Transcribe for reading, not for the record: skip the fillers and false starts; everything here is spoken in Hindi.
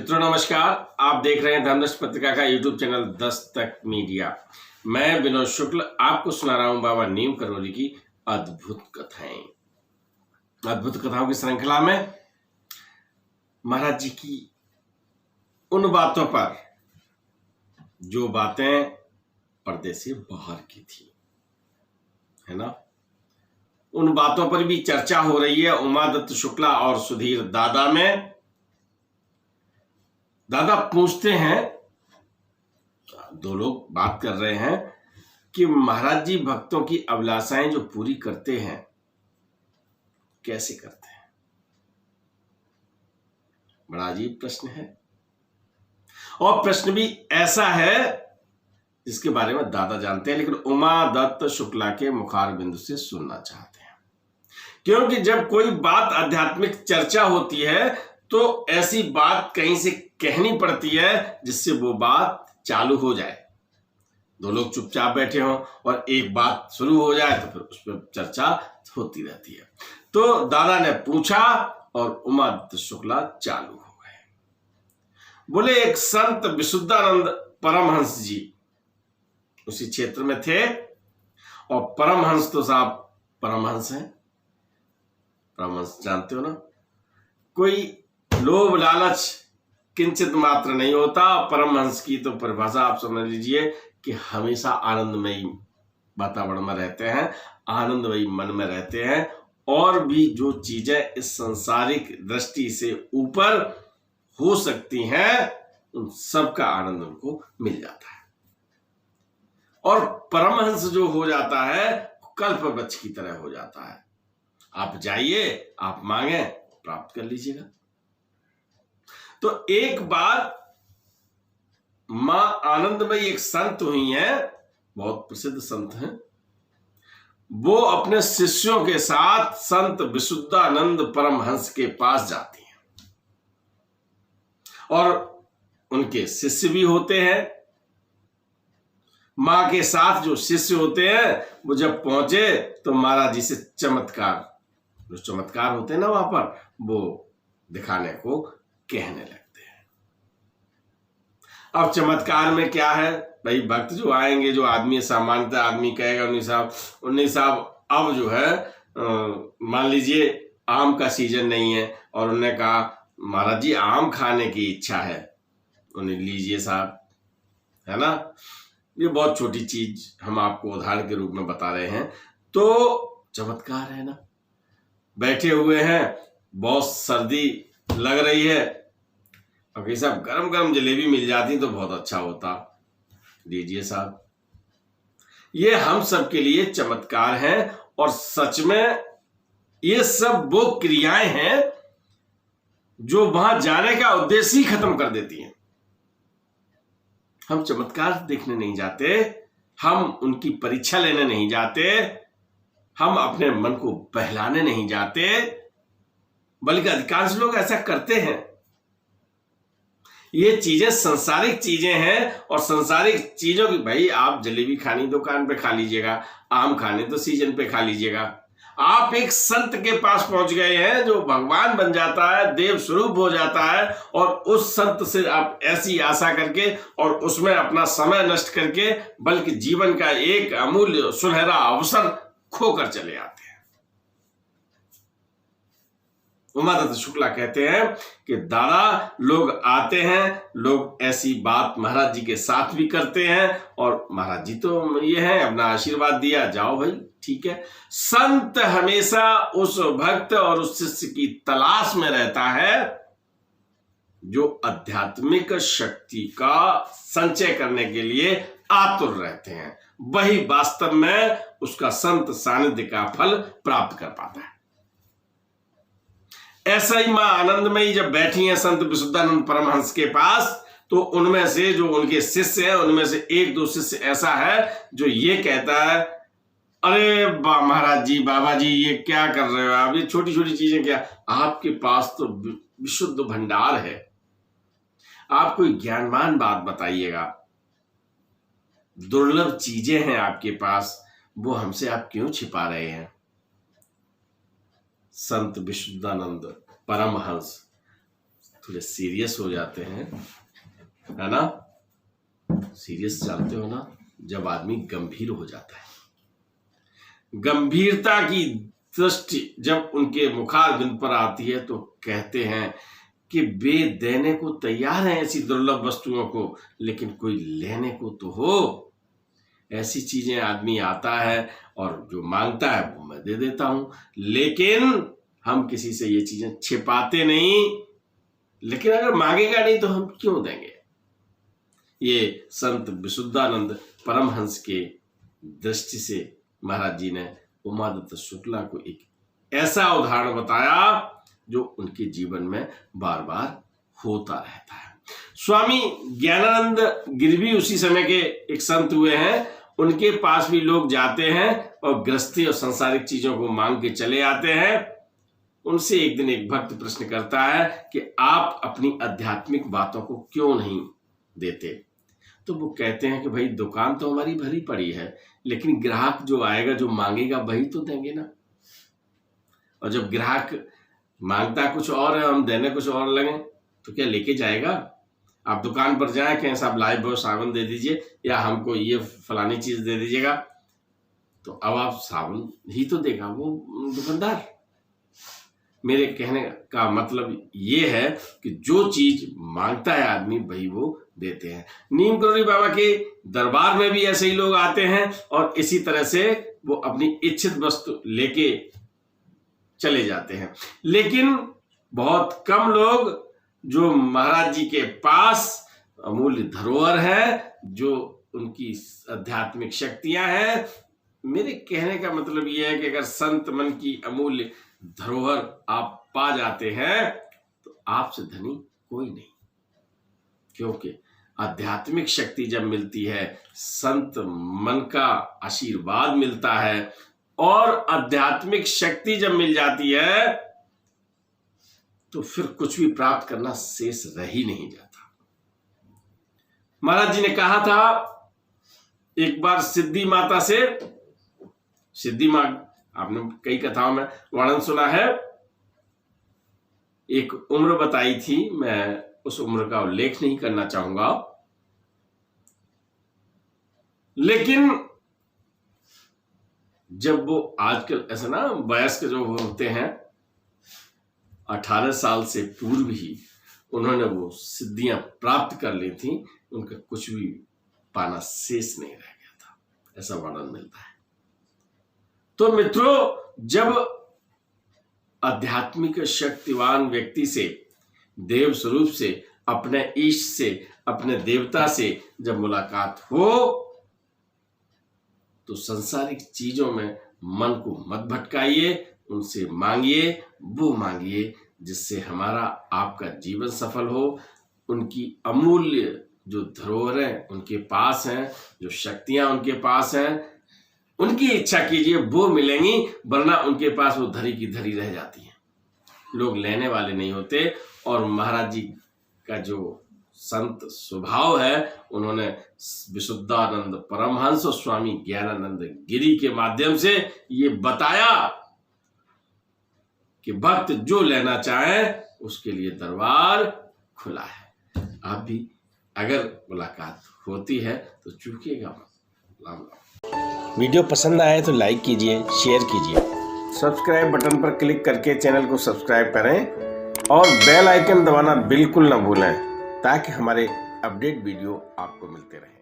मित्रों नमस्कार। आप देख रहे हैं धर्मदर्श पत्रिका का यूट्यूब चैनल दस्तक मीडिया। मैं विनोद शुक्ल आपको सुना रहा हूं बाबा नीम करौली की अद्भुत कथाएं। अद्भुत कथाओं की श्रृंखला में महाराज जी की उन बातों पर जो बातें पर्दे से बाहर की थी, है ना, उन बातों पर भी चर्चा हो रही है उमादत्त शुक्ला और सुधीर दादा में। दादा पूछते हैं, दो लोग बात कर रहे हैं कि महाराज जी भक्तों की अभिलाषाएं जो पूरी करते हैं कैसे करते हैं। बड़ा अजीब प्रश्न है और प्रश्न भी ऐसा है जिसके बारे में दादा जानते हैं, लेकिन उमादत्त शुक्ला के मुखार बिंदु से सुनना चाहते हैं। क्योंकि जब कोई बात आध्यात्मिक चर्चा होती है तो ऐसी बात कहीं से कहनी पड़ती है जिससे वो बात चालू हो जाए। दो लोग चुपचाप बैठे हों और एक बात शुरू हो जाए तो फिर उस पर चर्चा होती रहती है। तो दादा ने पूछा और उमादत्त शुक्ला चालू हो गए। बोले, एक संत विशुद्धानंद परमहंस जी उसी क्षेत्र में थे और परमहंस तो साहब परमहंस हैं। परमहंस जानते हो ना, कोई लोभ लालच किंचित मात्र नहीं होता। परमहंस की तो परिभाषा आप समझ लीजिए कि हमेशा आनंदमयी वातावरण में रहते हैं, आनंदमयी मन में रहते हैं और भी जो चीजें इस सांसारिक दृष्टि से ऊपर हो सकती हैं उन सब का आनंद उनको मिल जाता है। और परमहंस जो हो जाता है कल्प वृक्ष की तरह हो जाता है। आप जाइए, आप मांगे, प्राप्त कर लीजिएगा। तो एक बार मां आनंदमयी एक संत हुई हैं, बहुत प्रसिद्ध संत हैं। वो अपने शिष्यों के साथ संत विशुद्धानंद परमहंस के पास जाती हैं और उनके शिष्य भी होते हैं। मां के साथ जो शिष्य होते हैं वो जब पहुंचे तो महाराज जी से चमत्कार, जो चमत्कार होते हैं ना वहां पर, वो दिखाने को कहने लगते हैं। अब चमत्कार में क्या है भाई, भक्त जो आएंगे, जो आदमी सामान्यतः आदमी कहेगा उन्हीं साहब अब जो है मान लीजिए आम का सीजन नहीं है और उन्होंने कहा महाराज जी आम खाने की इच्छा है, उन्हें लीजिए साहब, है ना। ये बहुत छोटी चीज हम आपको उदाहरण के रूप में बता रहे हैं। तो चमत्कार है ना, बैठे हुए हैं, बहुत सर्दी लग रही है और कहीं साहब गरम गरम जलेबी मिल जाती तो बहुत अच्छा होता, लीजिए साहब। ये हम सब के लिए चमत्कार हैं और सच में ये सब वो क्रियाएं हैं जो वहां जाने का उद्देश्य ही खत्म कर देती हैं। हम चमत्कार देखने नहीं जाते, हम उनकी परीक्षा लेने नहीं जाते, हम अपने मन को बहलाने नहीं जाते, बल्कि अधिकांश लोग ऐसा करते हैं। ये चीजें सांसारिक चीजें हैं और सांसारिक चीजों की, भाई आप जलेबी खानी दुकान पे खा लीजिएगा, आम खाने तो सीजन पे खा लीजिएगा। आप एक संत के पास पहुंच गए हैं जो भगवान बन जाता है, देव स्वरूप हो जाता है और उस संत से आप ऐसी आशा करके और उसमें अपना समय नष्ट करके बल्कि जीवन का एक अमूल्य सुनहरा अवसर खोकर चले आते हैं। उमादत्त शुक्ला कहते हैं कि दादा लोग आते हैं, लोग ऐसी बात महाराज जी के साथ भी करते हैं और महाराज जी तो ये है अपना आशीर्वाद दिया, जाओ भाई ठीक है। संत हमेशा उस भक्त और उस शिष्य की तलाश में रहता है जो आध्यात्मिक शक्ति का संचय करने के लिए आतुर रहते हैं। वही वास्तव में उसका संत सानिध्य का फल प्राप्त कर पाता है। ऐसा ही मां आनंदमयी जब बैठी हैं संत विशुद्धानंद परमहंस के पास, तो उनमें से जो उनके शिष्य हैं उनमें से एक दो शिष्य ऐसा है जो ये कहता है, अरे महाराज जी, बाबा जी, ये क्या कर रहे हो आप, ये छोटी छोटी चीजें क्या, आपके पास तो विशुद्ध भंडार है, आप कोई ज्ञानवान बात बताइएगा, दुर्लभ चीजें हैं आपके पास, वो हमसे आप क्यों छिपा रहे हैं। संत विशुद्धानंद परमहंस थोड़े सीरियस हो जाते हैं, है ना। सीरियस जानते हो ना, जब आदमी गंभीर हो जाता है। गंभीरता की दृष्टि जब उनके मुखारबिंद पर आती है तो कहते हैं कि वे देने को तैयार हैं ऐसी दुर्लभ वस्तुओं को, लेकिन कोई लेने को तो हो। ऐसी चीजें आदमी आता है और जो मांगता है वो मैं दे देता हूं, लेकिन हम किसी से ये चीजें छिपाते नहीं। लेकिन अगर मांगेगा नहीं तो हम क्यों देंगे। ये संत विशुद्धानंद परमहंस के दृष्टि से महाराज जी ने उमादत्त शुक्ला को एक ऐसा उदाहरण बताया जो उनके जीवन में बार बार होता रहता है। स्वामी ज्ञानानंद गिरी भी उसी समय के एक संत हुए हैं। उनके पास भी लोग जाते हैं और गृहस्थी और सांसारिक चीजों को मांग के चले आते हैं। उनसे एक दिन एक भक्त प्रश्न करता है कि आप अपनी आध्यात्मिक बातों को क्यों नहीं देते। तो वो कहते हैं कि भाई दुकान तो हमारी भरी पड़ी है, लेकिन ग्राहक जो आएगा जो मांगेगा वही तो देंगे ना। और जब ग्राहक मांगता कुछ और है, हम देने कुछ और लगे तो क्या लेके जाएगा। आप दुकान पर जाए कहें साहब लाइफ बॉय साबुन दे दीजिए या हमको ये फलानी चीज दे दीजिएगा, तो अब आप साबुन ही तो देगा वो दुकानदार। मेरे कहने का मतलब ये है कि जो चीज मांगता है आदमी वही वो देते हैं। नीम करोड़ी बाबा के दरबार में भी ऐसे ही लोग आते हैं और इसी तरह से वो अपनी इच्छित वस्तु लेके चले जाते हैं। लेकिन बहुत कम लोग जो महाराज जी के पास अमूल्य धरोहर है, जो उनकी आध्यात्मिक शक्तियां हैं। मेरे कहने का मतलब यह है कि अगर संत मन की अमूल्य धरोहर आप पा जाते हैं तो आपसे धनी कोई नहीं, क्योंकि आध्यात्मिक शक्ति जब मिलती है, संत मन का आशीर्वाद मिलता है, और आध्यात्मिक शक्ति जब मिल जाती है तो फिर कुछ भी प्राप्त करना शेष रह ही नहीं जाता। महाराज जी ने कहा था एक बार सिद्धि माता से, सिद्धि मां आपने कई कथाओं में वर्णन सुना है, एक उम्र बताई थी, मैं उस उम्र का उल्लेख नहीं करना चाहूंगा, लेकिन जब वो आजकल ऐसा ना वयस्क जो होते हैं 18 साल से पूर्व ही उन्होंने वो सिद्धियां प्राप्त कर ली थी, उनका कुछ भी पाना शेष नहीं रह गया था, ऐसा वर्णन मिलता है। तो मित्रों, जब आध्यात्मिक शक्तिवान व्यक्ति से, देव स्वरूप से, अपने ईश से, अपने देवता से जब मुलाकात हो तो सांसारिक चीजों में मन को मत भटकाइए, उनसे मांगिए, वो मांगिए जिससे हमारा आपका जीवन सफल हो। उनकी अमूल्य जो धरोहर है उनके पास हैं, जो शक्तियां उनके पास हैं, उनकी इच्छा कीजिए वो मिलेंगी, वरना उनके पास वो धरी की धरी रह जाती है, लोग लेने वाले नहीं होते। और महाराज जी का जो संत स्वभाव है, उन्होंने विशुद्धानंद परमहंस और स्वामी ज्ञानानंद गिरी के माध्यम से ये बताया कि भक्त जो लेना चाहे उसके लिए दरबार खुला है। आप भी अगर मुलाकात होती है तो चूकिएगा मत। राम राम। वीडियो पसंद आए तो लाइक कीजिए, शेयर कीजिए, सब्सक्राइब बटन पर क्लिक करके चैनल को सब्सक्राइब करें और बेल आइकन दबाना बिल्कुल ना भूलें, ताकि हमारे अपडेट वीडियो आपको मिलते रहें।